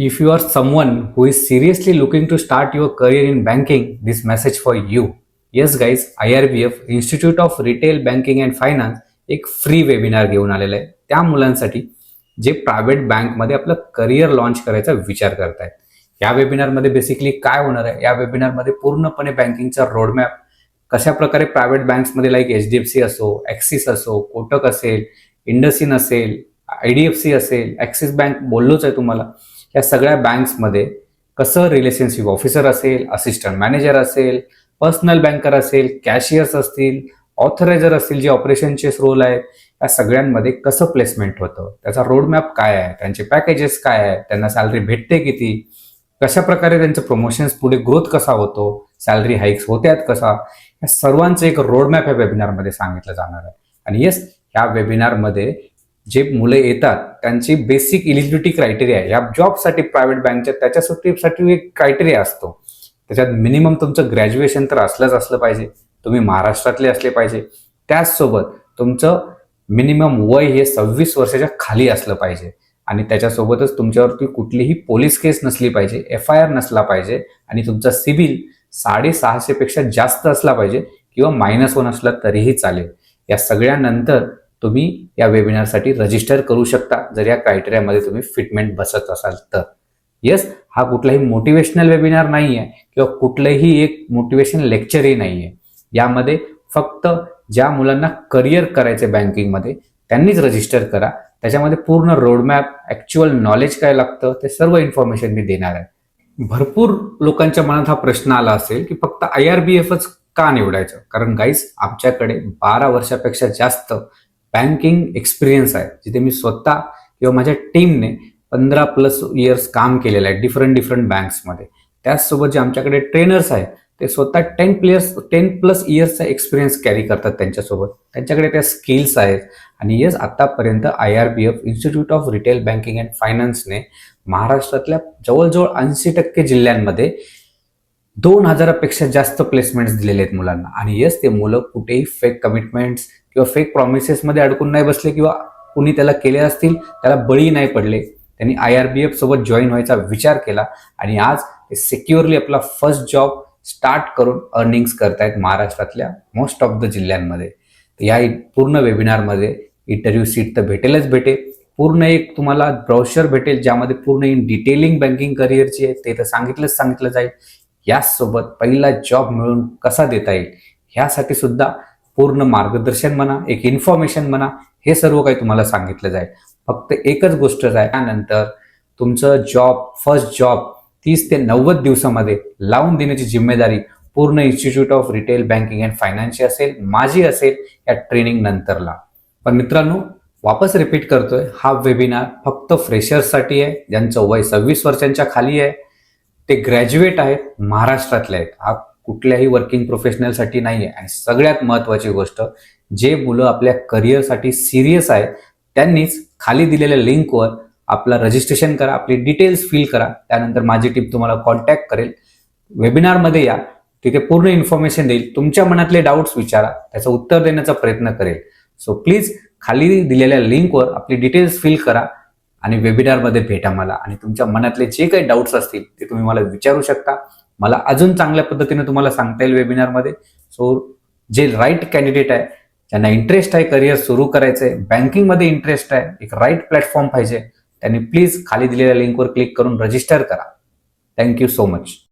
If you are someone who is seriously looking to start your career in banking, this message for you. Yes guys, IRBF Institute of Retail Banking and Finance एक free webinar घेऊन आलेलं आहे त्या मुलांसाठी जे private बँकमध्ये आपलं career launch करायचा विचार करतायत. या वेबिनारमध्ये बेसिकली काय होणार आहे, या वेबिनारमध्ये पूर्णपणे बँकिंगचा रोडमॅप, कशा प्रकारे प्रायव्हेट बँक्समध्ये लाईक HDFC असो, ॲक्सिस असो, कोटक असेल, इंडसइन असेल, IDFC असेल, ॲक्सिस बँक बोललोच आहे तुम्हाला, या सगळ्या बँक्समध्ये कसं रिलेशनशिप ऑफिसर असेल, असिस्टंट मॅनेजर असेल, पर्सनल बँकर असेल, कॅशियर्स असतील, ऑथरायझर असतील, जे ऑपरेशनचे रोल आहेत, या सगळ्यांमध्ये कसं प्लेसमेंट होतं, त्याचा रोडमॅप काय आहे, त्यांचे पॅकेजेस काय आहे, त्यांना सॅलरी भेटते किती, कशा प्रकारे त्यांचं प्रमोशन्स पुढे ग्रोथ कसा होतो, सॅलरी हाईक्स होत्यात कसा, या सर्वांचं एक रोडमॅप या वेबिनारमध्ये सांगितलं जाणार आहे. आणि येस, या वेबिनारमध्ये जे मुलं येतात त्यांची बेसिक इलिजिबिलिटी क्रायटेरिया या जॉबसाठी प्रायव्हेट बँकच्या त्याच्यासाठी एक क्रायटेरिया असतो. त्याच्यात मिनिमम तुमचं ग्रॅज्युएशन तर असलं पाहिजे, तुम्ही महाराष्ट्रातले असले पाहिजे, त्याचसोबत तुमचं मिनिमम वय हे 26 वर्षाच्या खाली असलं पाहिजे आणि त्याच्यासोबतच तुमच्यावरती कुठलीही पोलीस केस नसली पाहिजे, FIR नसला पाहिजे आणि तुमचा सिबिल 650 पेक्षा जास्त असला पाहिजे किंवा -1 असला तरीही चालेल. या सगळ्यानंतर तुम्ही या वेबिनारसाठी रजिस्टर करू शकता जर या क्रायटेरियामध्ये तुम्ही फिटमेंट बसत असाल तर. येस, हा कुठलाही मोटिवेशनल वेबिनार नाही आहे किंवा कुठलंही एक मोटिवेशन लेक्चरही नाही आहे. यामध्ये फक्त ज्या मुलांना करिअर करायचे बँकिंगमध्ये त्यांनीच रजिस्टर करा. त्याच्यामध्ये पूर्ण रोडमॅप, ॲक्च्युअल नॉलेज काय लागतं ते सर्व इन्फॉर्मेशन मी देणार आहे. भरपूर लोकांच्या मनात हा प्रश्न आला असेल की फक्त IRBFच का निवडायचं, कारण गाईज आमच्याकडे 12 वर्षापेक्षा जास्त बँकिंग एक्सपिरियन्स आहे, जिथे मी स्वतः किंवा माझ्या टीमने 15+ इयर्स काम केलेलं आहे डिफरंट बँक्समध्ये. त्याचसोबत जे आमच्याकडे ट्रेनर्स आहेत ते स्वतः 10+ इयर्सचा एक्सपिरियन्स कॅरी करतात त्यांच्यासोबत, त्यांच्याकडे त्या स्किल्स आहेत. आणि येस, आतापर्यंत IRBF institute of retail banking and फायनान्सने महाराष्ट्रातल्या जवळजवळ 80% जिल्ह्यांमध्ये 2000 पेक्षा जास्त प्लेसमेंट्स दिलेले आहेत मुलांना. आणि येस, ते मुलं कुठेही फेक कमिटमेंट्स किंवा फेक प्रॉमिसेसमध्ये अडकून नाही बसले किंवा कुणी त्याला केले असतील त्याला बळी नाही पडले. त्यांनी IRBF सोबत जॉईन व्हायचा विचार केला आणि आज ते सिक्युअरली आपला फर्स्ट जॉब स्टार्ट करून अर्निंग्स करतायत महाराष्ट्रातल्या मोस्ट ऑफ द जिल्ह्यांमध्ये. या पूर्ण वेबिनारमध्ये इंटरव्ह्यू सीट तर भेटेल, पूर्ण एक तुम्हाला ब्राउचर भेटेल ज्यामध्ये पूर्ण इन डिटेलिंग बँकिंग करिअरची आहे ते तर सांगितलं जाईल. याचसोबत पहिला जॉब मिळून कसा देता येईल ह्यासाठी सुद्धा पूर्ण मार्गदर्शन म्हणा, एक इन्फॉर्मेशन म्हणा, हे सर्व काही तुम्हाला सांगितलं जाईल. फक्त एकच गोष्ट आहे, त्यानंतर तुमचं फर्स्ट जॉब 30 ते 90 दिवसामध्ये लावून देण्याची जिम्मेदारी पूर्ण institute of retail banking and फायनान्सची असेल, माझी असेल या ट्रेनिंग नंतरला. पण मित्रांनो, वापस रिपीट करतोय, हा वेबिनार फक्त फ्रेशर्ससाठी आहे, ज्यांचं वय 26 वर्षांच्या खाली आहे, ते ग्रॅज्युएट आहेत, महाराष्ट्रातले आहेत. हा कुठल्याही वर्किंग प्रोफेशनलसाठी नाही आहे. आणि सगळ्यात महत्त्वाची गोष्ट, जे मुलं आपल्या करिअरसाठी सिरियस आहेत त्यांनीच खाली दिलेल्या लिंकवर आपला रजिस्ट्रेशन करा, आपली डिटेल्स फिल करा. त्यानंतर माझी टीम तुम्हाला कॉन्टॅक्ट करेल. वेबिनारमध्ये या, तिथे पूर्ण इन्फॉर्मेशन देईल, तुमच्या मनातले डाऊट्स विचारा, त्याचं उत्तर देण्याचा प्रयत्न करेल. सो प्लीज खाली दिलेल्या लिंकवर आपली डिटेल्स फिल करा आणि वेबिनारमध्ये भेटा मला. आणि तुमच्या मनातले जे काही डाऊट्स असतील ते तुम्ही मला विचारू शकता. मला अजून चांगल्या पद्धतीने तुम्हाला सांगता येईल वेबिनारमध्ये. सो जे राईट कॅन्डिडेट आहे, ज्यांना इंटरेस्ट आहे, करिअर सुरू करायचं आहे, बँकिंगमध्ये इंटरेस्ट आहे, एक राईट प्लॅटफॉर्म पाहिजे, त्यांनी प्लीज खाली दिलेल्या लिंकवर क्लिक करून रजिस्टर करा. Thank you so much.